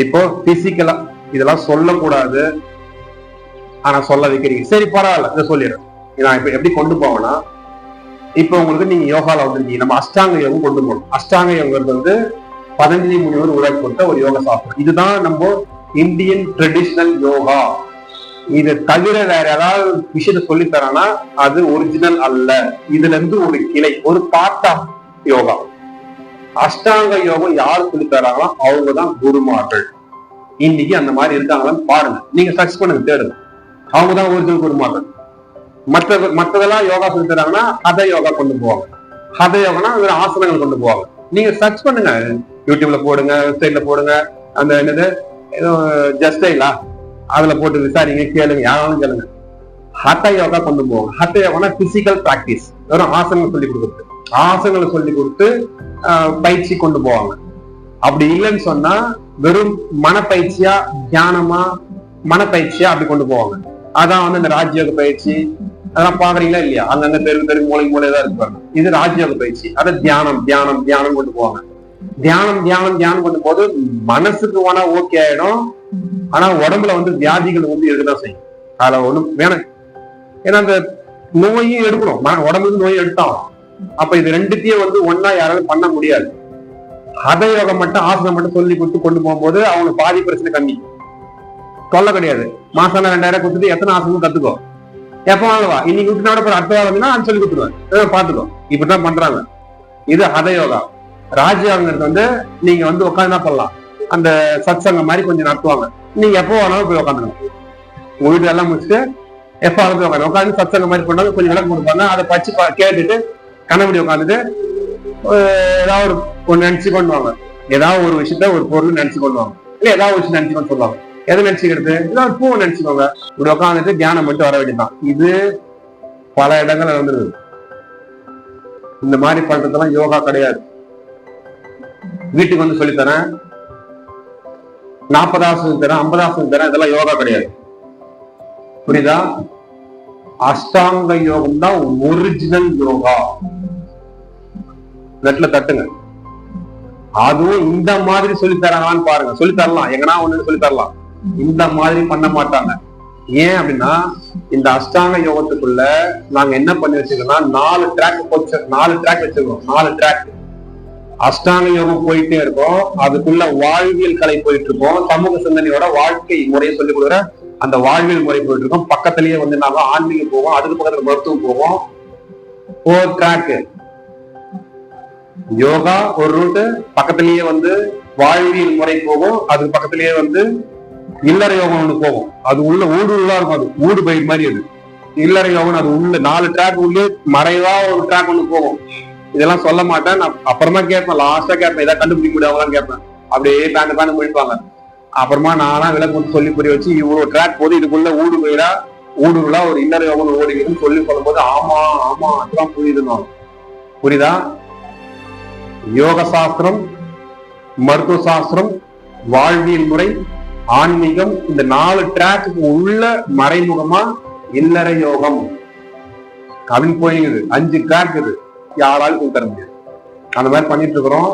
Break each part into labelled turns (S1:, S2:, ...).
S1: இப்போ பிசிக்கலா இதெல்லாம் சொல்லக்கூடாது, ஆனா சொல்ல வைக்கிறீங்க. சரி பரவாயில்ல, இதை சொல்லிடுறேன். நான் இப்ப எப்படி கொண்டு போவேன்னா, இப்ப உங்களுக்கு நீங்க யோகால வந்துருக்கீங்க, நம்ம அஷ்டாங்க யோகம் கொண்டு போகணும். அஷ்டாங்க யோகம் வந்து பதஞ்சலி முனிவர் உருவாக்கி கொடுத்த ஒரு யோக சாஸ்திரம். இதுதான் நம்ம இந்தியன் ட்ரெடிஷனல் யோகா. இதை தவிர வேற ஏதாவது விஷயத்த சொல்லி தரானா அது ஒரிஜினல் அல்ல. இதுல இருந்து ஒரு கிளை, ஒரு பார்ட் ஆஃப் யோகா. அஷ்டாங்க யோகம் யார் சொல்லி தராங்களோ அவங்கதான் குருமார்கள். இன்னைக்கு அந்த மாதிரி இருக்காங்களான்னு பாருங்க, நீங்க சர்ச் பண்ணுங்க, தேடுங்க. அவங்கதான் ஒரிஜினல் குருமார்கள். மற்றதெல்லாம் யோகா சொல்லி தராங்கன்னா ஹத யோகா கொண்டு போவாங்க. ஹத யோகனா ஆசனங்கள் கொண்டு போவாங்க. நீங்க சர்ச் பண்ணுங்க, யூடியூப்ல போடுங்க, வெப்சைட்ல போடுங்க. அந்த என்னது ஏதோ ஜஸ்டைலா அதுல போட்டு விசாரிங்க, கேளுங்க, யாராலும் கேளுங்க. ஹத யோகா கொண்டு போவாங்க. ஹத யோகனா பிசிக்கல் பிராக்டிஸ், வெறும் ஆசனங்கள் சொல்லி கொடுக்குறது, ஆசனங்களை சொல்லி கொடுத்து பயிற்சி கொண்டு போவாங்க. அப்படி இல்லைன்னு சொன்னா வெறும் மனப்பயிற்சியா, தியானமா, மனப்பயிற்சியா அப்படி கொண்டு போவாங்க. அதான் வந்து இந்த ராஜ்யோக பயிற்சி அதெல்லாம் பாக்குறீங்களா இல்லையா? அங்கங்க பெரு மூளைதான் இருப்பாங்க. இது ராஜ்யோக பயிற்சி. அதை தியானம் தியானம் தியானம் கொண்டு போவாங்க. தியானம் தியானம் தியானம் கொண்டு போது மனசுக்கு வேணா ஓகே ஆயிடும், ஆனா உடம்புல வந்து வியாதிகள் வந்து இருக்குதான் செய்யும். அதுல ஒண்ணும் வேணும். ஏன்னா அந்த நோயும் எடுக்கணும், உடம்புக்கு நோய் எடுத்தாலும். அப்ப இது ரெண்டுத்தையும் வந்து ஒன்னா யாராலும் பண்ண முடியாது. ஹத யோகம் மட்டும், ஆசனம் மட்டும் சொல்லி கொடுத்து கொண்டு போகும்போது அவங்களுக்கு பாதி பிரச்சனை கம்மி, தொல்லை கிடையாது. மாசம் 2000 கொடுத்துட்டு எத்தனை ஆசனம் கத்துக்கோ, எப்ப வாங்கவா, இன்னைக்கு விட்டுனோட அடுத்த வாரம்னா அது சொல்லி கொடுத்துருவேன், பாத்துக்கோ. இப்படிதான் பண்றாங்க. இது ஹத யோகா. ராஜயோகங்கிறது வந்து நீங்க வந்து உட்காந்து என்ன பண்ணலாம், அந்த சத் சங்கம் மாதிரி கொஞ்சம் நடத்துவாங்க. நீங்க எப்போ வேணாலும் போய் உட்காந்துக்கணும். உங்க வீட்டு எல்லாம் முடிச்சுட்டு எப்போ போய் உட்காந்து சத் சங்கம் மாதிரி பண்ணாங்க, கொஞ்சம் விளக்கு கொடுப்பாங்க. அதை பச்சு கேட்டுட்டு கண்ணபடி உட்காந்துட்டு ஏதாவது ஒன்று நினைச்சு கொண்டு வாங்க. ஏதாவது ஒரு விஷயத்த, ஒரு பொருள் நினைச்சு கொண்டு வாங்க, இல்ல ஏதாவது ஒரு விஷயம் நினைச்சுக்கொண்டு சொல்லுவாங்க. எதை நினைச்சுக்கிறது, ஏதாவது பூவை நினைச்சுக்கோங்க. இப்படி உட்காந்துட்டு தியானம் மட்டும் வர வேண்டியதான். இது பல இடங்கள்ல வந்துருது. இந்த மாதிரி பண்றதெல்லாம் யோகா கிடையாது. வீட்டுக்கு வந்து சொல்லித்தரேன், 40 ஆசனம் தரேன், 50 ஆசனம் தரேன், இதெல்லாம் யோகா கிடையாது. புரியுதா? அஷ்டாங்க யோகம் தான் ஒரிஜினல் யோகா. நெட்ல தட்டுங்க. அதுவும் இந்த மாதிரி சொல்லி தராங்களான்னு பாருங்க. சொல்லி தரலாம், எங்கன்னா ஒண்ணு சொல்லி தரலாம். இந்த மாதிரி பண்ண மாட்டாங்க. ஏன் அப்படின்னா, இந்த அஷ்டாங்க யோகத்துக்குள்ள நாங்க என்ன பண்ணி வச்சிருக்கோம்னா 4 ட்ராக் வச்சிருக்கோம். 4 ட்ராக் அஷ்டாங்க யோகம் போயிட்டே இருக்கும். அதுக்குள்ள வாழ்வியல் கலை போயிட்டு இருக்கோம். சமூக சிந்தனையோட வாழ்க்கை முறையை சொல்லிக் கொடுக்குற அந்த வாழ்வியல் முறை போயிட்டு இருக்கோம். பக்கத்திலேயே வந்து நாங்க ஆன்மீகம் போவோம், அதுக்கு பக்கத்துல மருத்துவம் போவோம். 4 ட்ராக். யோகா ஒரு ரூட்டு, பக்கத்திலேயே வந்து வாழ்வியல் முறை போகும், அதுக்கு பக்கத்திலேயே வந்து இல்லற யோகம் ஒண்ணு போகும். அது உள்ள ஊடுருளா இருக்கும், அது ஊடு பயிர் மாதிரி. அது இல்லற யோகம். அது உள்ள 4 ட்ராக் உள்ள மறைவா ஒரு ட்ராக் ஒண்ணு போகும். இதெல்லாம் சொல்ல மாட்டேன், நான் அப்புறமா கேட்பேன், லாஸ்டா கேட்பேன், இதை கண்டுபிடிக்க முடியாதான் கேட்பேன். அப்படியே பேண்டு முடிப்பாங்க. அப்புறமா நானா விளக்கு சொல்லி புரிய வச்சு இவ்வளவு ட்ராக் போது, இதுக்குள்ள ஊடு பயிரா ஊடுருளா ஒரு இல்லற யோகம் ஓடிக்குதுன்னு சொல்லி சொல்லும் போது ஆமா ஆமா அதெல்லாம் புரியுதுன்னு. புரியுதா? யோக சாஸ்திரம், மருத்துவ சாஸ்திரம், வாழ்வியல் முறை, ஆன்மீகம், இந்த 4 ட்ராக்கு உள்ள மறைமுகமா இல்லற யோகம் அப்படின்னு போயிடுது. 5 ட்ராக் இது, யாராலும் கொடுத்தர முடியாது. அந்த மாதிரி பண்ணிட்டு இருக்கிறோம்.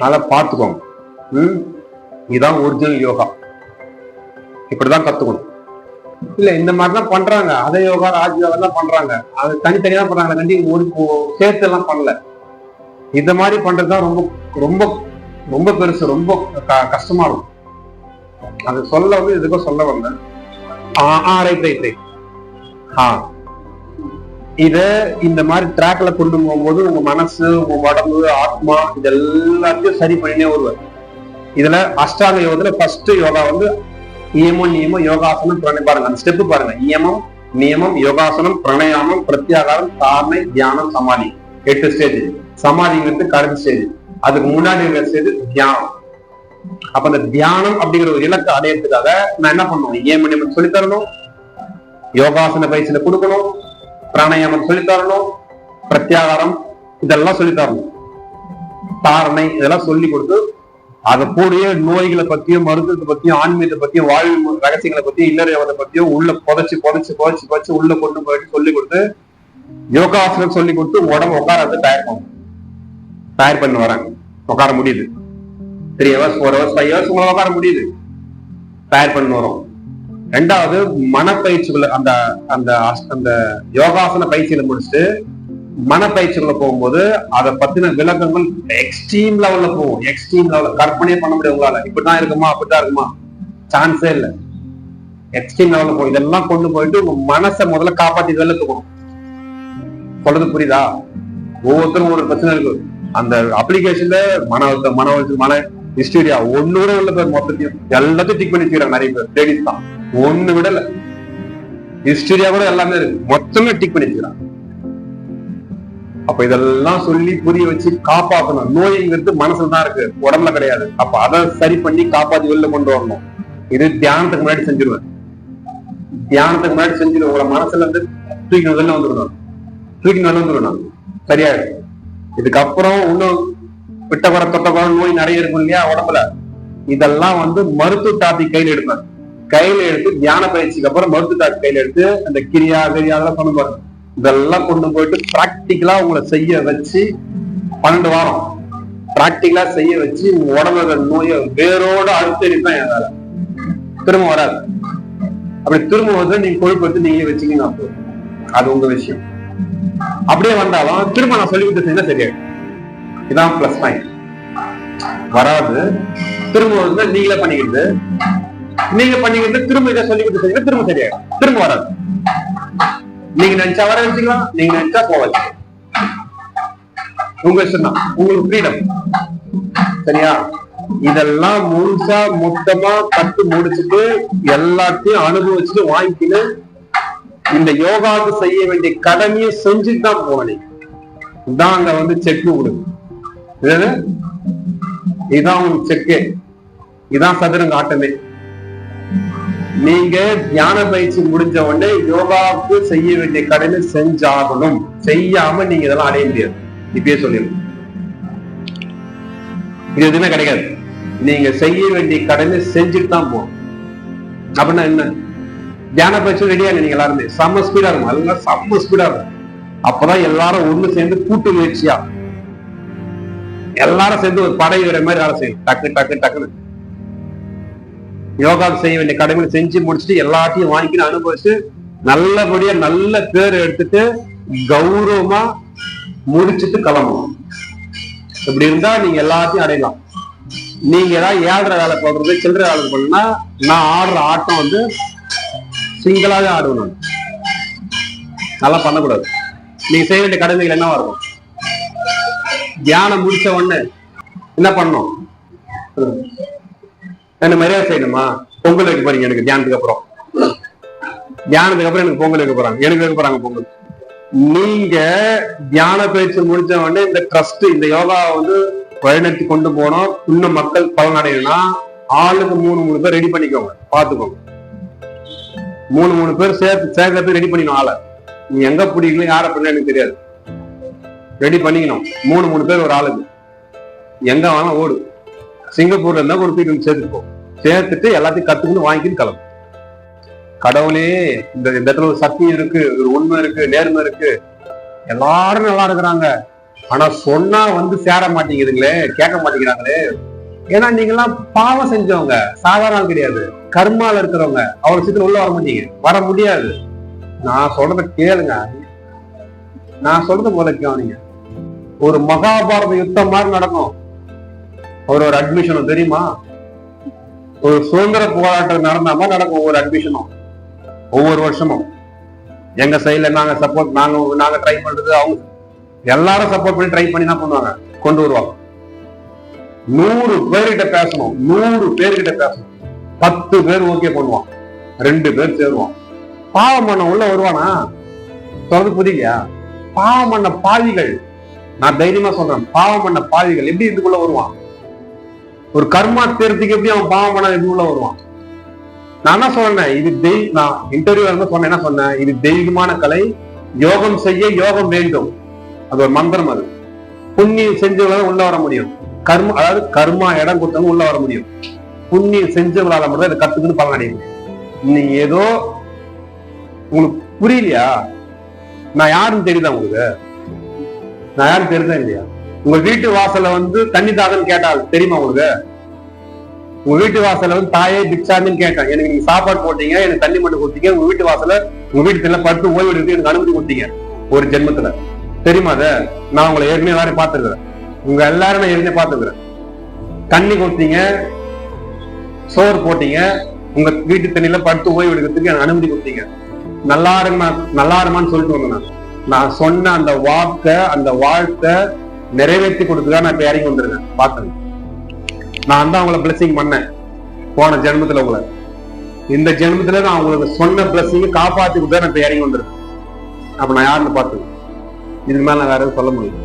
S1: நல்லா பார்த்துக்கோங்க. இதுதான் ஒரிஜினல் யோகா. இப்படிதான் கத்துக்கணும். இல்ல இந்த மாதிரிதான் பண்றாங்க. அதே யோகா, ராஜ் யோகா தான் பண்றாங்க. அது தனித்தனியா பண்றாங்க, கண்டி ஒரு சேர்த்து எல்லாம் பண்ணல. இந்த மாதிரி பண்றதுதான் ரொம்ப ரொம்ப ரொம்ப பெருசு, ரொம்ப கஷ்டமா இருக்கும். அது சொல்ல வந்து எதுக்கோ சொல்ல வந்தேன். இத இந்த மாதிரி ட்ராக்ல கொண்டு போகும்போது உங்க மனசு, உங்க உடம்பு, ஆத்மா இது எல்லாத்தையும் சரி பண்ணினே வருவார். இதுல அஷ்டாங்க யோகத்துல ஃபர்ஸ்ட் யோகா வந்து நியமம் நியமம் யோகாசனம் பிரணயம். பாருங்க அந்த ஸ்டெப் பாருங்க. நியமம் நியமம் யோகாசனம் பிரணயாமம் பிரத்யாகாரம் தாரணை தியானம் சமாதி. 8 ஸ்டேஜ். சமாதிங்கிறது கடைசி ஸ்டேஜ். அதுக்கு முன்னாடி இருக்கிற ஸ்டேஜ் தியானம். அப்ப அந்த தியானம் அப்படிங்கிற ஒரு இலக்கை அடையறதுக்காக நான் என்ன பண்ணுவேன், நியம நியமம் சொல்லித்தரணும், யோகாசன பயிற்சியில கொடுக்கணும், பிராணாயாமம் சொல்லித்தரணும், பிரத்யாகாரம் இதெல்லாம் சொல்லித்தரணும், தாரணை இதெல்லாம் சொல்லி கொடுத்து அதை கூடிய நோய்களை பத்தியும், மருத்துவத்தை பத்தியும், ஆன்மீகத்தை பத்தியும், வாழ்வு ரகசியங்களை பத்தியும், இல்லற யோகத்தை பத்தியும் உள்ள புதைச்சு உள்ள கொண்டு போயிட்டு சொல்லி கொடுத்து, யோகாசனம் சொல்லி கொடுத்து உடம்பு உட்கார வந்து தயார் பண்ண வராங்க. உட்கார முடியுது. 3 hours 4 hours 5 hours உங்களை உட்கார முடியுது, தயார் பண்ணி வரும். ரெண்டாவது மனப்பயிற்சிகளை அந்த அந்த அந்த யோகாசன பயிற்சியில முடிச்சுட்டு மனப்பயிற்சிகளை போகும்போது அதை பத்தின விளக்கங்கள் எக்ஸ்ட்ரீம் லெவல்ல போகும். எக்ஸ்ட்ரீம் லெவல்ல கற்பனையே பண்ண முடியும் உங்களால. இப்படிதான் இருக்குமா அப்படித்தான் இருக்குமா, சான்ஸே இல்லை. எக்ஸ்ட்ரீம் லெவல்ல போகும். இதெல்லாம் கொண்டு போயிட்டு உங்க மனசை முதல்ல காப்பாத்தி வெளில தூக்கணும். சொல்றது புரியுதா? ஒவ்வொருத்தரும் ஒரு பிரச்சனை இருக்கு. அந்த அப்ளிகேஷன்ல மன ஹிஸ்டரியா ஒண்ணு விட உள்ள பேர் மொத்தத்தையும் எல்லாத்தையும் டிக் பண்ணி வச்சுக்கிறாங்க. நிறைய பேர் லேடிஸ் தான், ஒண்ணு விடல. ஹிஸ்டரியா கூட எல்லாமே இருக்கு, மொத்தமே டிக் பண்ணி வச்சுக்கிறாங்க. அப்ப இதெல்லாம் சொல்லி புரிய வச்சு காப்பாற்றணும். நோய்ங்கிறது மனசுல தான் இருக்கு, உடம்புல கிடையாது. அப்ப அதை சரி பண்ணி காப்பாத்தி வெளில கொண்டு வரணும். இது தியானத்துக்கு முன்னாடி செஞ்சிருவேன். தியானத்துக்கு முன்னாடி செஞ்சிருவேன். உங்களை மனசுல இருந்து தூக்கி வெளில வந்துடணும், தூக்கி வெளில வந்துடணும், சரியாயிடும். இதுக்கப்புறம் இன்னும் விட்ட குறை தொட்ட குறை நோய் நிறைய இருக்கும் இல்லையா உடம்புல, இதெல்லாம் மருத்துவ டாபிக் கையில எடுப்பேன். கையில எடுத்து தியான பயிற்சிக்கு அப்புறம் மருத்துவ டாபிக் கையில எடுத்து அந்த கிரியா அதெல்லாம் கொண்டு போறேன். இதெல்லாம் கொண்டு போயிட்டு பிராக்டிக்கலா உங்களை செய்ய வச்சு 12 வாரம் பிராக்டிக்கலா செய்ய வச்சு உங்க உடம்புல நோயை வேரோட அழுத்தம் என் வேலை. திரும்ப வராது. அப்படி திரும்ப வந்து நீங்க கொழுப்பு எடுத்து நீங்களே வச்சுக்கீங்க, அது உங்க விஷயம். அப்படியே வந்தாலும் திரும்ப நான் சொல்லி கொடுத்து செஞ்சா சரியாயிடும். இதான் பிளஸ் பாயிண்ட். வராது, திரும்ப நீங்களே பண்ணிக்கிட்டு திரும்ப இதை சொல்லி கொடுத்து செஞ்சா திரும்ப சரியாயிடும். திரும்ப வராது. நீங்க நினைச்சா வர வச்சுக்கலாம், நீங்க நினைச்சா போக வச்சுக்கலாம். உங்க இஷ்டம் தான், உங்களுக்கு ஃப்ரீடம். சரியா? இதெல்லாம் முழுசா மொத்தமா கட்டு முடிச்சுட்டு எல்லாத்தையும் அனுபவிச்சுட்டு வாங்கிக்கின்னு இந்த யோகாவுக்கு செய்ய வேண்டிய கடமையை செஞ்சுட்டு தான் போனீங்க. இதான் அங்க செக் கொடுங்க. இதுதான் உங்களுக்கு செக்கு. இதான் சதுரங்க ஆட்டமே. நீங்க தியான பயிற்சி முடிஞ்ச உடனே யோகாவுக்கு செய்ய வேண்டிய கடமை செஞ்சாகணும். செய்யாம நீங்க இதெல்லாம் அடைய முடியாது. இப்பயே சொல்லிடுங்க, இது எதுவுமே கிடைக்காது. நீங்க செய்ய வேண்டிய கடமை செஞ்சுட்டு தான் போகணும். அப்படின்னா என்ன? தியான பயிற்சி ரெடியா நீங்க எல்லாருமே செம்ம ஸ்பீடா இருக்கும். அதெல்லாம் செம்ம ஸ்பீடா இருக்கும். அப்பதான் எல்லாரும் ஒண்ணு சேர்ந்து கூட்டு முயற்சியா எல்லாரும் சேர்ந்து ஒரு படை வர மாதிரி வேலை செய்யும். டக்கு டக்கு டக்குன்னு யோகாவுக்கு செய்ய வேண்டிய கடமைகளை செஞ்சு முடிச்சுட்டு எல்லாத்தையும் வாங்கிக்கின்னு அனுபவிச்சு நல்லபடியா நல்ல பேர் எடுத்துட்டு கௌரவமா முடிச்சுட்டு கிளம்பணும். இப்படி இருந்தா நீங்க எல்லாத்தையும் அடையலாம். நீங்க ஏதாவது 7:30 வேலை போடுறது, சில்லறை வேலை பண்ணா, நான் ஆடுற ஆட்டம் சிங்கிளாவே ஆடுவேன். நான் நல்லா பண்ணக்கூடாது. நீங்க செய்ய வேண்டிய கடமைகள் என்னவா இருக்கும்? தியானம் முடிச்ச உடனே என்ன பண்ணணும்? என்ன மரியாதை செய்யணுமா? பொங்கல் வைக்க போறீங்க எனக்கு. தியானத்துக்கு அப்புறம் எனக்கு பொங்கல் வைக்க போறாங்க. எனக்கு வைக்க போறாங்க பொங்கல். நீங்க தியான பயிற்சி முடிச்ச உடனே இந்த ட்ரஸ்ட், இந்த யோகா வழிநடத்தி கொண்டு போனோம், இன்னும் மக்கள் பலனடையணும்னா ஆளுக்கு 3 பேர் ரெடி பண்ணிக்கோங்க. பாத்துக்கோங்க, 3 பேர் சேர்க்கறதுக்கு ரெடி பண்ணிக்கணும். ஆளை நீ எங்க பிடிக்கணும், யார பண்ண எனக்கு தெரியாது. ரெடி பண்ணிக்கணும். 3 பேர் ஒரு ஆளுக்கு. எங்க வேணா ஓடு. சிங்கப்பூர்ல இருந்தா ஒரு பீட்டு சேர்த்துட்டு எல்லாத்தையும் கத்துக்கணும், வாங்கிக்கின்னு கிளம்பு. கடவுளே, இந்த இடத்துல ஒரு சத்தியம் இருக்கு, ஒரு உண்மை இருக்கு, நேர்மை இருக்கு, எல்லாரும் நல்லா இருக்கிறாங்க. ஆனா சொன்னா சேர மாட்டேங்குதுங்களே, கேட்க மாட்டேங்கிறாங்களே. ஏன்னா நீங்க எல்லாம் பாவம் செஞ்சவங்க, சாதாரண கிடையாது. கர்மால இருக்கிறவங்க. அவ்வளவு சீக்கிரம் உள்ள வர மாட்டீங்க, வர முடியாது. நான் சொல்றத கேளுங்க. நான் சொல்றது போல கவனிங்க. ஒரு மகாபாரத யுத்தம் மாதிரி நடக்கும். ஒரு அட்மிஷனும் தெரியுமா? ஒரு சுதந்திர போராட்டம் நடந்த மாதிரி நடக்கும் ஒவ்வொரு அட்மிஷனும், ஒவ்வொரு வருஷமும். எங்க சைட்ல நாங்க சப்போர்ட், நாங்க ட்ரை பண்றது, அவங்க எல்லாரும் சப்போர்ட் பண்ணி ட்ரை பண்ணி தான் பண்ணுவாங்க, கொண்டு வருவாங்க. 100 பேர்கிட்ட பேசணும், 100 பேர்கிட்ட பேசணும். 10 பேர் ஓகே பண்ணுவான், 2 பேர் சேருவான். பாவம் பண்ண உள்ள வருவானா? சொல்றது புரியலையா? பாவம் பண்ண பாவிகள், நான் தைரியமா சொல்றேன், பாவம் பண்ண பாவிகள் எப்படி இதுக்குள்ள வருவான்? ஒரு கர்மா தேர்த்துக்கு எப்படி அவன் பாவம் பண்ண இதுக்குள்ள வருவான்? நான் என்ன சொல்றேன், இது நான் இன்டர்வியூ சொன்னேன், என்ன சொன்னேன், இது தெய்வீகமான கலை. யோகம் செய்ய யோகம் வேண்டும், அது ஒரு மந்திரம். அது புண்ணியம் செஞ்சவங்களால உள்ள வர முடியும். அதாவது கர்மா இடம் கொடுத்தவங்க உள்ள வர முடியும். புண்ணியம் செஞ்சவங்களால மட்டும் இதை கத்துக்கிட்டு பலன் அடைய முடியும். நீங்க ஏதோ உங்களுக்கு புரியலையா? நான் யாருன்னு தெரியுதா உங்களுக்கு? நான் யாரும் தெரியுதா இல்லையா? உங்க வீட்டு வாசல்ல தண்ணி தாகன்னு கேட்டா தெரியுமா உங்களுக்கு? உங்க வீட்டு வாசல வந்து தாயே பிக்சான்னு கேட்டேன், எனக்கு நீங்க சாப்பாடு போட்டீங்க, எனக்கு தண்ணி மட்டும் கொடுத்தீங்க, உங்க வீட்டு வாசல உங்க வீட்டுல படுத்து ஓய்வு எடுத்து எனக்கு அனுமதி கொடுத்தீங்க ஒரு ஜென்மத்துல. தெரியுமா அத? நான் உங்களை ஏற்கனவே எல்லாரும் பார்த்துருக்கிறேன், உங்க எல்லாரும் நான் ஏற்கனவே பார்த்துக்கிறேன். தண்ணி கொடுத்தீங்க, சோறு போட்டீங்க, உங்க வீட்டு தண்ணியில படுத்து ஓய்வு எடுக்கிறதுக்கு எனக்கு அனுமதி கொடுத்தீங்க. நல்லா இருமான்னு சொல்லிட்டு வந்தேன். நான் சொன்ன அந்த வாக்க அந்த வாழ்க்கை நிறைவேற்றி கொடுத்துதான் நான் இப்ப இறங்கி வந்திருக்கேன். பாத்துங்க, நான் தான் உங்களை பிளஸிங் பண்ணேன் போன ஜென்மத்துல. உங்களை இந்த ஜென்மத்துல நான் உங்களுக்கு சொன்ன பிளஸிங் காப்பாத்தி கொடுத்தா நான் இப்ப இறங்கி வந்திருக்கேன். அப்ப நான் யாருன்னு பாத்துங்க. இதுக்கு மேல நான் வேற எதுவும் சொல்ல முடியும்.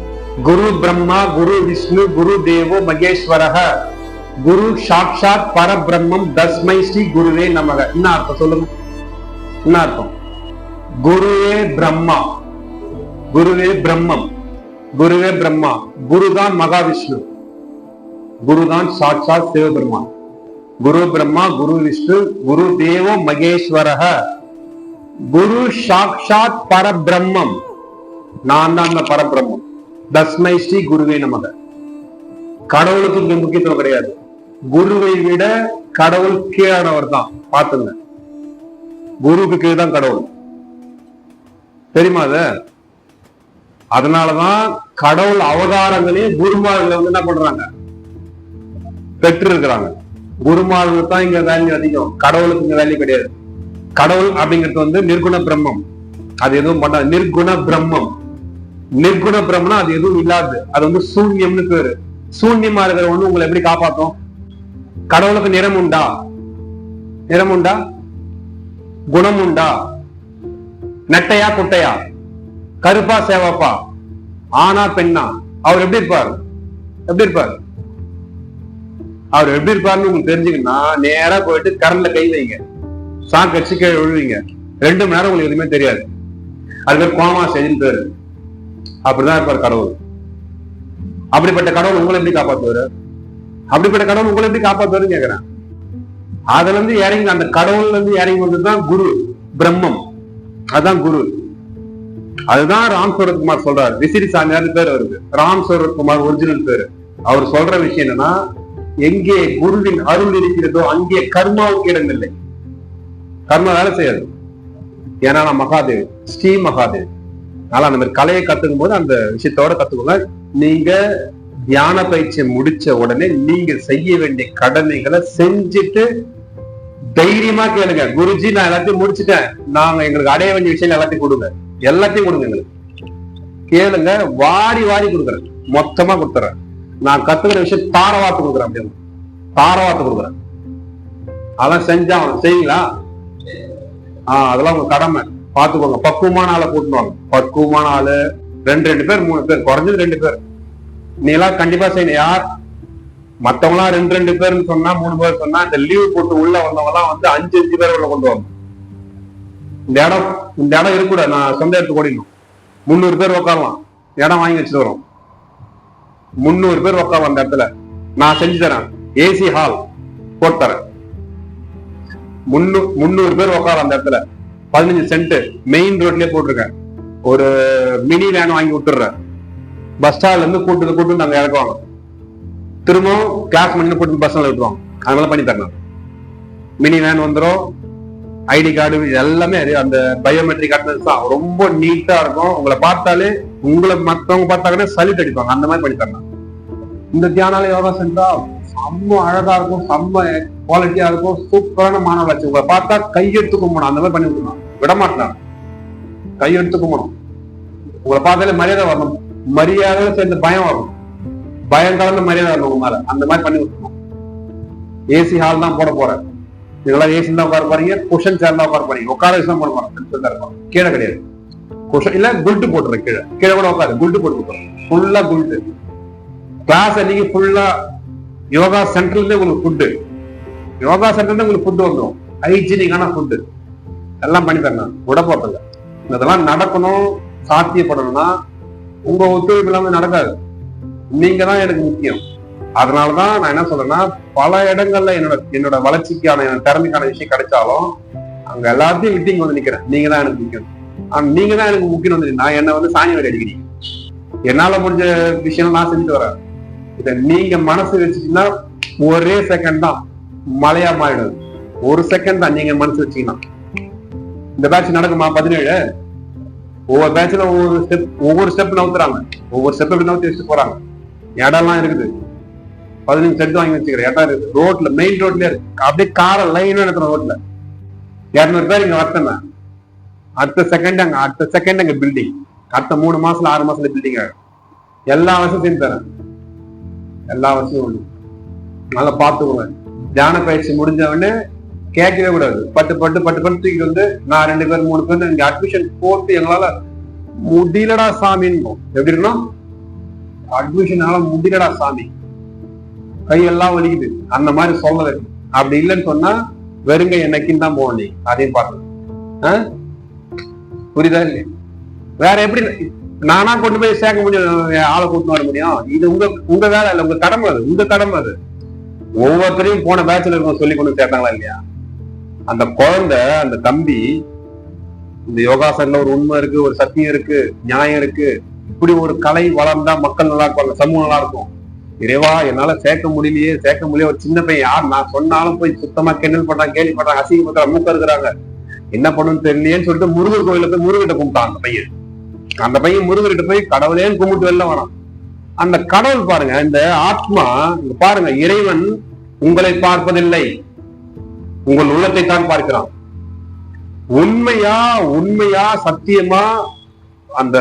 S1: குரு பிரம்மா குரு விஷ்ணு குரு தேவோ மகேஸ்வரக குரு சாட்சாத் பரபிரம்மம் தஸ்மை ஸ்ரீ குருவே நமக. என்ன அர்த்தம் சொல்லுங்க? என்ன அர்த்தம்? குருவே பிரம்மா, குருவே பிரம்மம், குருவே பிரம்மா, குருதான் மகாவிஷ்ணு, குருதான் சாட்சாத் சிவபெருமான். குரு பிரம்மா குரு விஷ்ணு குரு தேவோ மகேஸ்வரக குரு சாட்சாத் பரபிரம்மம், நான் தான் அந்த பரபிரம்மம். தஸ்மை ஸ்ரீ குருவே நமக. கடவுளுக்கு இங்க முக்கியத்துவம் கிடையாது. குருவை விட கடவுள் கீழானவர் தான். பாத்துங்க, குருவுக்கு கீழ் தான் கடவுள். தெரியுமா அத? அதனாலதான் கடவுள் அவதாரங்களே குருமார்களை வந்து என்ன பண்றாங்க, பெற்று இருக்கிறாங்க. குருமார்களுக்கு தான் இங்க வேல்யூ அதிகம், கடவுளுக்கு இங்க வேல்யூ கிடையாது. கடவுள் அப்படிங்கிறது வந்து நிர்குண பிரம்மம், அது எதுவும் பண்ணாது. நிர்குண பிரம்மம், நிர்குண பிரம்மனா அது எதுவும் இல்லாது, அது வந்து சூன்யம்னு பேரு. சூன்யமா இருக்கிற ஒண்ணு உங்களை எப்படி காப்பாத்தும்? கடவுளுக்கு நிறம் உண்டா? நிறம் உண்டா? குணம் உண்டா? நெட்டையா குட்டையா, கருப்பா சேவப்பா, ஆனா பெண்ணா? அவர் எப்படி இருப்பார்? எப்படி இருப்பார்? அவர் எப்படி இருப்பாருன்னு உங்களுக்கு தெரிஞ்சுக்கணும்னா நேரா போயிட்டு கரண்ட்ல கை வைங்க, சாக்கு அடிச்சு கீழே விழுவீங்க. 2 மணி நேரம் உங்களுக்கு எதுவுமே தெரியாது. அது பேர் கோமா செய்தின்னு பேரு. அப்படிதான் இருப்பார் கடவுள். அப்படிப்பட்ட கடவுள் உங்களை எப்படி காப்பாத்துவாரு? அப்படிப்பட்ட கடவுள் உங்களை எப்படி காப்பாத்துவாருன்னு கேக்குறேன். அதுல இருந்து இறங்கி, அந்த கடவுள்ல இருந்து இறங்கி வந்ததுதான் குரு பிரம்மம். அதுதான் குரு. அதுதான் ராம் சூரத்குமார் சொல்றாரு. விசிறி சாமியார் பேர் அவருக்கு. ராம் சூரத்குமார் ஒரிஜினல் பேரு. அவர் சொல்ற விஷயம் என்னன்னா, எங்கே குருவின் அருள் இருக்கிறதோ அங்கே கர்மாவுக்கு இடமில்லை. கர்மா வேலை செய்யாது. ஏன்னா நான் மகாதேவ், ஸ்ரீ மகாதேவ். அதனால அந்த மாதிரி கலையை கத்துக்கும் போது அந்த விஷயத்தோட கத்துக்கோங்க. நீங்க தியான பயிற்சியை முடிச்ச உடனே நீங்க செய்ய வேண்டிய கடமைகளை செஞ்சுட்டு தைரியமா கேளுங்க, குருஜி நான் எல்லாத்தையும் முடிச்சுட்டேன், நாங்க எங்களுக்கு அடைய வேண்டிய விஷயம் எல்லாத்தையும் கொடுங்க, எல்லாத்தையும் கொடுங்க எங்களுக்கு. கேளுங்க, வாரி வாரி கொடுக்குறேன், மொத்தமா கொடுத்துறேன். நான் கத்துக்கிற விஷயம் தாரவாத்து கொடுக்குறேன், அப்படின்னு தாரவாத்து கொடுக்குறேன். அதெல்லாம் செஞ்சா செய்வீங்களா? அதெல்லாம் உங்க கடமை. பாத்துக்கோங்க, பக்குவமான ஆளை கூட்டுவாங்க. பக்குவமான ஆளு 2 பேர் 3 பேர், குறைஞ்சது 2 பேர் நீ எல்லாம் கண்டிப்பா செய்யணும். யார் மத்தவங்க எல்லாம் 2 பேர்னு சொன்னா 3 பேர் சொன்னா, இந்த லீவு போட்டு உள்ள வந்தவங்க எல்லாம் வந்து 5 பேர் உள்ள கொண்டு வாங்க. இந்த இடம் இருக்கூட, நான் சொந்த இடத்துக்கு ஓடிடணும். 300 பேர் உட்காரலாம், இடம் வாங்கி வச்சுட்டு வரோம். 300 பேர் உட்காரலாம் அந்த இடத்துல. நான் செஞ்சு தரேன், ஏசி ஹால் போட்டு தரேன். 300 பேர் உட்காரலாம் அந்த இடத்துல. 15 சென்ட் மெயின் ரோட்லயே போட்டிருக்கேன். ஒரு மினி வேன் வாங்கி விட்டுறேன். பஸ் ஸ்டாண்ட்ல இருந்து கூட்டு நாங்க இறக்குவாங்க. திரும்பவும் கிளாஸ் பண்ணி போட்டு பஸ் ஸ்டாண்ட்ல விட்டுருவாங்க. அதனால பண்ணி தரணும். மினி வேன் வந்துடும், ஐடி கார்டு எல்லாமே அந்த பயோமெட்ரிக் அட்டெண்டன்ஸ் தான். ரொம்ப நீட்டா இருக்கும். உங்களை பார்த்தாலே, உங்களை மற்றவங்க பார்த்தாங்கன்னா சல்யூட் அடிப்பாங்க. அந்த மாதிரி பண்ணி தரணும். இந்த தியானாலய யோகா சென்றா செம்ம அழகா இருக்கும், செம்ம குவாலிட்டியா இருக்கும், சூப்பரான மாணவ வளர்ச்சி. உங்களை பார்த்தா கையெடுத்து கும்பிடணும். அந்த மாதிரி பண்ணி விடணும், விடமாட்டாங்க. கையெடுத்து கும்பிடணும். உங்களை பார்த்தாலே மரியாதை வரணும். மரியாதை சேர்ந்து பயம் வரணும். பயம் கலந்த மரியாதை வரணும் உங்க மேல. அந்த மாதிரி பண்ணி விட்டுருணும். ஏசி ஹால் தான் போட போறேன். இதெல்லாம் ஏசி தான் உட்கார போறீங்க, குஷன் சேர் தான் உட்கார போறீங்க. உட்கார வச்சு தான் போட போறேன். கீழே கிடையாது குஷன் இல்ல, குல்ட்டு போட்டுறேன். கீழே கீழே கூட உட்காரு, குல்ட்டு போட்டு ஃபுல்லா குல்ட்டு. கிளாஸ் அன்னைக்கு ஃபுல்லா யோகா சென்டர்ல உங்களுக்கு ஃபுட்டு, யோகா சென்டர்ல உங்களுக்கு ஃபுட்டு வந்துடும். ஹைஜீனிக்கான ஃபுட்டு எல்லாம் பண்ணி தரணும். விட போறதில்ல. இதெல்லாம் நடக்கணும், சாத்தியப்படணும்னா உங்க ஒத்துழைப்பு இல்லாம நடக்காது. நீங்க தான் எனக்கு முக்கியம். அதனாலதான் நான் என்ன சொல்றேன்னா, பல இடங்கள்ல என்னோட வளர்ச்சிக்கான திறமைக்கான விஷயம் கிடைச்சாலும் அங்க எல்லாத்தையும் விட்டு இங்க வந்து நிக்கிறேன். நீங்க தான் எனக்கு முக்கியம். நீங்க தான் எனக்கு முக்கியம் வந்து நான் என்ன வந்து சாணி வேலை அடிக்கிறீங்க. என்னால முடிஞ்ச விஷயம் நான் செஞ்சுட்டு வரேன். இதை நீங்க மனசு வச்சுட்டீங்கன்னா ஒரே செகண்ட் தான் மலையா மாறிடும். ஒரு செகண்ட் தான் நீங்க மனசு வச்சீங்கன்னா. இந்த பேட்ச் நடக்குமா 17? ஒவ்வொரு பேட்ச்ல ஒவ்வொரு ஸ்டெப் நவுத்துறாங்க. ஒவ்வொரு ஸ்டெப் எப்படி நவுத்தி வச்சுட்டு போறாங்க. இடம்லாம் இருக்குது. 15 செட் வாங்கி வச்சுக்கிற இடம் இருக்குது. ரோட்ல மெயின் ரோட்லயே இருக்கு. அப்படியே காரை லைனா நடக்கிற ரோட்ல 200 பேர் இங்க வரட்டேன். அடுத்த செகண்ட் அங்க பில்டிங். அடுத்த 3 மாசத்துல 6 மாசத்துல பில்டிங் ஆகும். எல்லா வசதியும் தரேன். எல்லா வசதியும் ஒண்ணு. நல்லா பாத்துக்கோங்க. தியான பயிற்சி முடிஞ்ச உடனே கேட்கவே கூடாது. பட்டு தூக்கிட்டு வந்து நான் 2 பேர் 3 பேர் இங்க அட்மிஷன் போட்டு எங்களால முடியலடா சாமின்னு. எப்படி இருக்கணும்? அட்மிஷனால முடியலடா சாமி, கையெல்லாம் வலிக்குது, அந்த மாதிரி சொல்ல இருக்கு. அப்படி இல்லைன்னு சொன்னா வெறுங்க என்னைக்குன்னு தான் போகணும். நீ அதையும் பார்க்கணும். புரியுதா இல்லையா? வேற எப்படி நானா கொண்டு போய் சேர்க்க முடியும்? ஆளை கூட்டு வர முடியும்? இது உங்க வேலை இல்லை, உங்க கடமை. அது உங்க கடமை. அது ஒவ்வொருத்தரையும் போன பேட்ச்ல இருக்கும் சொல்லி கொண்டு சேர்த்தாங்களா இல்லையா? அந்த குழந்தை, அந்த தம்பி, இந்த யோகாசன்ல ஒரு உண்மை இருக்கு, ஒரு சத்தியம் இருக்கு, நியாயம் இருக்கு. இப்படி ஒரு கலை வளர்ந்தா மக்கள் நல்லா இருப்பாங்க, சமூகம் நல்லா இருக்கும். இறைவா என்னால சேர்க்க முடியலையே. ஒரு சின்ன பையன், யார் நான் சொன்னாலும் போய் சுத்தமா கிண்டல் பண்றாங்க, கேள்வி பண்றாங்க, அசிங்கப்படுறாங்க, மூக்க இருக்கிறாங்க, என்ன பண்ணணும்னு தெரியலையேன்னு சொல்லிட்டு முருகர் கோயில போய் முருகிட்ட கும்பிட்டான் அந்த பையன் முருகர்கிட்ட போய் கடவுளேன்னு கும்பிட்டு வெளில வேணாம். அந்த கடவுள் பாருங்க, இந்த ஆத்மா பாருங்க, இறைவன் உங்களை பார்ப்பதில்லை, உங்கள் உள்ளத்தை தான் பார்க்கிறான். உண்மையா சத்தியமா அந்த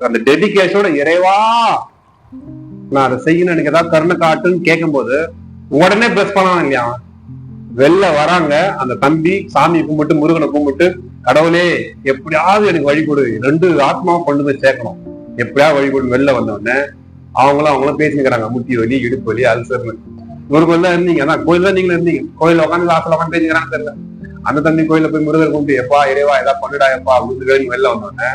S1: அந்த டெடிகேஷனோட இறைவா நான் அதை செய்யணும், எனக்கு ஏதாவது கருணை காட்டுன்னு கேட்கும் போது உடனே பிரஸ் பண்ணலாம் இல்லையா? வெளில வராங்க அந்த தம்பி, சாமி கும்பிட்டு முருகனை கும்பிட்டு, கடவுளே எப்படியாவது எனக்கு வழி கொடு, 2 ஆத்மாவும் கொண்டு போய் சேர்க்கணும், எப்படியாவது வழி கொடு. வெளில வந்தோடனே அவங்களும் பேசிக்கிறாங்க, முட்டி வலி, இடுப்பு வலி, அல்சர்னு. ஒரு கோயில் தான் இருந்தீங்க, அதான் கோயில் தான் நீங்களும் இருந்தீங்க. கோயில உட்காந்து ஆசையில உட்காந்து பேசிக்கிறாங்க தெரியல. அந்த தம்பி கோயில போய் முருகர் கும்பிட்டு, எப்பா இறைவா ஏதாவது பண்ணிடா எப்பா அப்படின்னு வெளில வந்தோடனே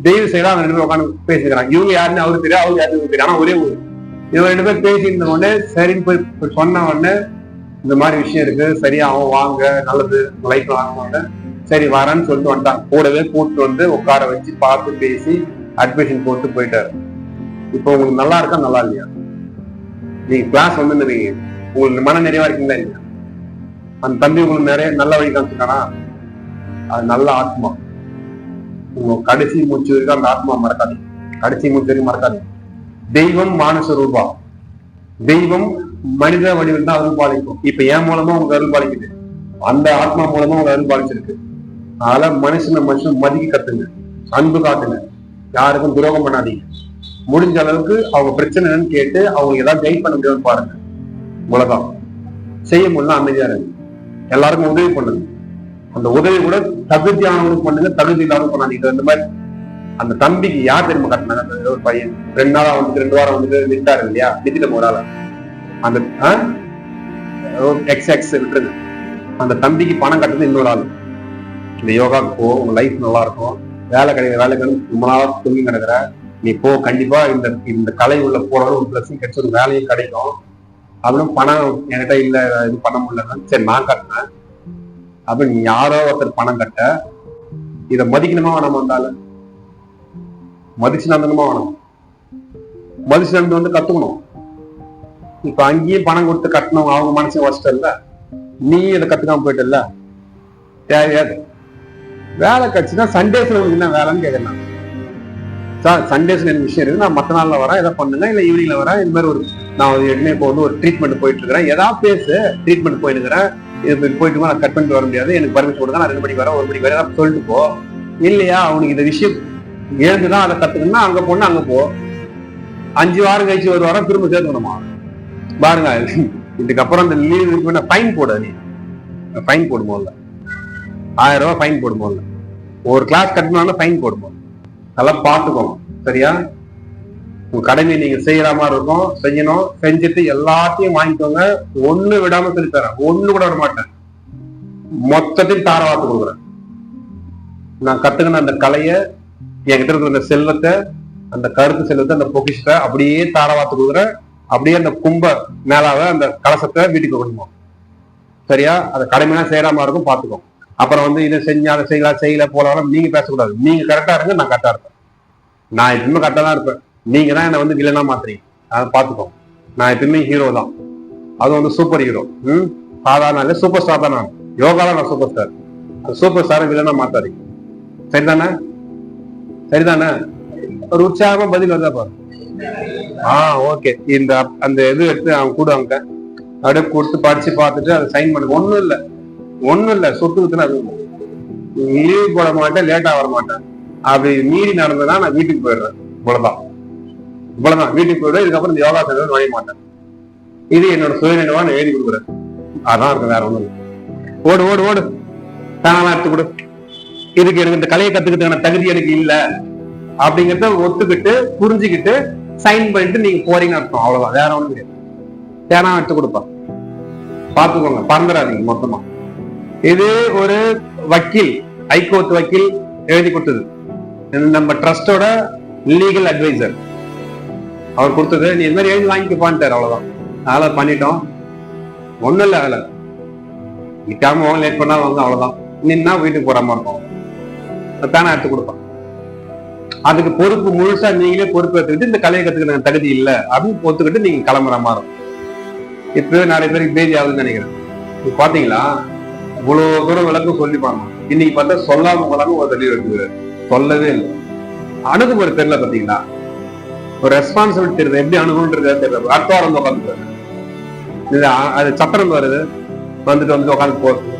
S1: தெய்வ செய்யலாம். அவங்க 2 பேரும் உட்காந்து பேசிக்கிறாங்க. இவங்க யாருன்னு அவருக்கு தெரியும், அவங்க யாருன்னு தெரியும், ஆனா ஒரே ஊர். இவங்க 2 பேர் பேசி இருந்த உடனே சரின்னு போய் சொன்ன உடனே, இந்த மாதிரி விஷயம் இருக்கு, சரியா அவன் வாங்க, நல்லது லைஃப்ல வாங்க, சரி வரேன்னு சொல்லிட்டு வந்துட்டாங்க. கூடவே கூப்பிட்டு வந்து உட்கார வச்சு பார்த்து பேசி அட்மிஷன் போட்டு போயிட்டாரு. இப்போ உங்களுக்கு நல்லா இருக்கா, நல்லா இல்லையா? நீங்க கிளாஸ் வந்து உங்களுக்கு மன நிறைவா இருக்கீங்களா இல்லையா? அந்த தம்பி உங்களுக்கு நிறைய நல்ல வழி காமிச்சுட்டானா, அது நல்ல ஆத்மா. உங்க கடைசி மூச்சு வரைக்கும் அந்த ஆத்மா மறக்காது. கடைசி மூச்சு வரைக்கும் மறக்காது. தெய்வம் மானுஷ ரூபா, தெய்வம் மனித வடிவில் தான் அருள் பாலிக்கும். இப்ப என் மூலமா உங்களுக்கு அருள் பாலிக்குது, அந்த ஆத்மா மூலமா உங்களுக்கு அருள் பாலிச்சிருக்கு. அதனால மனுஷன் மதிக்க கத்துங்க, அன்பு காட்டுங்க, யாருக்கும் துரோகம் பண்ணாதீங்க. முடிஞ்ச அளவுக்கு அவங்க பிரச்சனை என்னன்னு கேட்டு அவங்க ஏதாவது கைட் பண்ண முடியும்னு பாருங்க. இவ்வளவுதான். செய்ய முடியல அமைதியா இருக்கு. எல்லாருக்கும் உதவி பண்ணுங்க. அந்த உதவி கூட தகுதியானவங்களுக்கு பண்ணுங்க, தகுதி இல்லாமல் பண்ணாதீங்க. இந்த மாதிரி அந்த தம்பிக்கு யார் தெரியுமா கட்டினாங்க? ஒரு பையன் 2 நாளா வந்துட்டு 2 வாரம் வந்துட்டு நின்றாரு இல்லையா? நிதிடம் ஒரு ஆள அந்த எக்ஸ் விட்டுருது. அந்த தம்பிக்கு பணம் கட்டுறது இன்னொரு ஆள். இந்த யோகாவுக்கு போ, உங்க லைஃப் நல்லா இருக்கும், வேலை கிடைக்கும், ரொம்ப நாளா தூங்கி கிடக்குற, நீ போ, கண்டிப்பா இந்த கலை உள்ள போனாலும் ஒரு பிளஸிங் கிடைச்சி ஒரு வேலையும் கிடைக்கும் அப்படின்னு. பணம் என்கிட்ட இல்ல, இது பண்ண முடியல, சரி நான் கட்டினேன் அப்படின்னு. நீ யாரோ ஒருத்தர் பணம் கட்ட, இதை மதிக்கணுமா வேணாமா? வந்தாலும் மதிச்சு நடந்தணுமா வேணாம்? மதிச்சு நடந்து வந்து கத்துக்கணும். இப்ப அங்கேயும் பணம் கொடுத்து கட்டணும், அவங்க மனசையும் வச்சிட்டல்ல, நீ இதை கத்துக்காம போயிட்டல்ல. தேவையாது. வேலை கட்சினா சண்டேஸ்ல உங்களுக்கு என்ன வேலைன்னு கேட்கலாம். சார் சண்டேஸ்ல என்ன விஷயம் இருக்கு, நான் மற்ற நாள்ல வரேன், எதை பண்ணுங்க, இல்ல ஈவினிங்ல வரேன், இந்த மாதிரி ஒரு நான் ஏற்கனவே இப்போ வந்து ஒரு ட்ரீட்மெண்ட் போயிட்டு இருக்கிறேன், ஏதாவது பேசு, ட்ரீட்மெண்ட் போயிட்டு இருக்கிறேன், இது போயிட்டு நான் கட் பண்ணிட்டு வர முடியாது, எனக்கு பர்மிஷன் கொடுங்க, நான் 2 மணிக்கு வரேன், 1 மணிக்கு வரேன் சொல்லிட்டு போ. இல்லையா அவனுக்கு இந்த விஷயம் எழுந்துதான் அதை கத்துக்கணும்னா அங்க போனா அங்க போ. 5 வாரம் கழிச்சு 1 வாரம் திரும்ப சேர்த்துக்கணுமா? பாருங்க, இதுக்கப்புறம் இந்த லீவ் ஃபைன் போட, நீ ஃபைன் போடுமோல்ல, 1000 ரூபாய் ஃபைன் போடுமோல்ல, ஒரு கிளாஸ் கட்டணும்னா ஃபைன் போடுமோ. அதெல்லாம் பார்த்துக்கோங்க சரியா? உங்க கடமையை நீங்க செய்யற மாதிரி இருக்கும், செய்யணும். செஞ்சுட்டு எல்லாத்தையும் வாங்கிக்கோங்க, ஒண்ணு விடாம சொல்லி தரேன், ஒண்ணு கூட வர மாட்டேன், மொத்தத்தையும் தாரவாத்து கொடுக்குறேன். நான் கத்துக்கின அந்த கலையை, என்கிட்ட இருக்கிற அந்த செல்வத்தை, அந்த கருத்து செல்வத்தை, அந்த பொக்கிஷத்தை அப்படியே தாரவாத்து கொடுக்குறேன். அப்படியே அந்த கும்ப மேலாவ அந்த கலசத்தை வீட்டுக்கு கொண்டுவோம் சரியா? அதை கடமையா செய்யற மாதிரி இருக்கும், பாத்துக்கோ. அப்புறம் வந்து இதை செஞ்சு அதை செய்யல போலாம் நீங்க பேசக்கூடாது. நீங்க கரெக்டா இருங்க, நான் கரெக்டா இருப்பேன். நான் எப்பவுமே கரெக்டா தான் இருப்பேன். நீங்க தான் என்ன வந்து வில்லனா மாத்துறீங்க, அதை பாத்துக்கோ. நான் எப்பவுமே ஹீரோ தான், அது வந்து சூப்பர் ஹீரோ. சாதாரண சூப்பர் ஸ்டார் தான். நான் யோகால நான் சூப்பர் ஸ்டார். சூப்பர் ஸ்டார் வில்லனா மாத்தாதீங்க. சரிதானே? சரிதானே? ஒரு உற்சாகமா பதில் வருதா பாரு. ஓகே. இந்த அந்த இது எடுத்து அவங்க கூடுவாங்க, அப்படியே கொடுத்து படிச்சு பார்த்துட்டு அதை சைன் பண்ணு. ஒண்ணும் இல்ல சொத்துக்குன்னு அது லீவ் போட மாட்டேன், லேட்டா வர மாட்டேன். அப்படி மீறி நடந்ததுன்னா நான் வீட்டுக்கு போயிடுறேன். இவ்வளவுதான் வீட்டுக்கு போயிடுவேன். இதுக்கப்புறம் இந்த யோகா செய்வது நுழைய மாட்டேன். இது என்னோட சுயநினைவா நான் எழுதி கொடுக்குறேன். அதான் இருக்கு, வேற ஒண்ணும் இல்லை. ஓடு ஓடு ஓடு, தானா எடுத்து கொடு. இதுக்கு எனக்கு இந்த கலையை கத்துக்கிட்டு தகுதி எனக்கு இல்ல அப்படிங்கிறத ஒத்துக்கிட்டு புரிஞ்சுக்கிட்டு சைன் பண்ணிட்டு நீங்க போறீங்கன்னு அர்த்தம். அவ்வளவுதான், வேற ஒண்ணும் கிடையாது. தேனா எடுத்து கொடுப்பா, பாத்துக்கோங்க, பறந்துடாதீங்க மொத்தமா. இது ஒரு வக்கீல், ஹைகோர்ட் வக்கீல் எழுதி கொடுத்தது. நம்ம ட்ரஸ்டோட லீகல் அட்வைசர் அவர் கொடுத்தது. நீ இந்த மாதிரி எழுதி வாங்கிப்பான்ட்டார். அவ்வளவுதான், அதெல்லாம் பண்ணிட்டோம். ஒண்ணும் இல்லை, அதில் நிக்காம வாங்க, லேட் பண்ணா வாங்க, அவ்வளவுதான். நின்னா வீட்டுக்கு போறாம இருக்கும். பேனா எடுத்து கொடுப்பான். அதுக்கு பொறுப்பு முழுசா நீங்களே பொறுப்பு எடுத்துக்கிட்டு இந்த கலையை கத்துக்கிற தகுதி இல்லை அப்படின்னு ஒத்துக்கிட்டு நீங்க கிளம்புற மாதிரி. இப்பவே நிறைய பேருக்கு பேதி ஆகுதுன்னு நினைக்கிறேன். இப்ப பாத்தீங்களா, இவ்வளவு தூரம் விளக்கம் சொல்லிப்பாங்க. இன்னைக்கு பார்த்தா சொல்லாம போலாம ஒரு தெளிவு இருக்குது. சொல்லவே இல்லை. அணுகுமுறை தெரியல. பாத்தீங்களா, ஒரு ரெஸ்பான்சிபிலிட்டி தெரியல. எப்படி அணுகுன்றது தெரியல. அடுத்த வாரம் உட்காந்து அது சத்திரம் வருது, வந்துட்டு உட்காந்து போறது.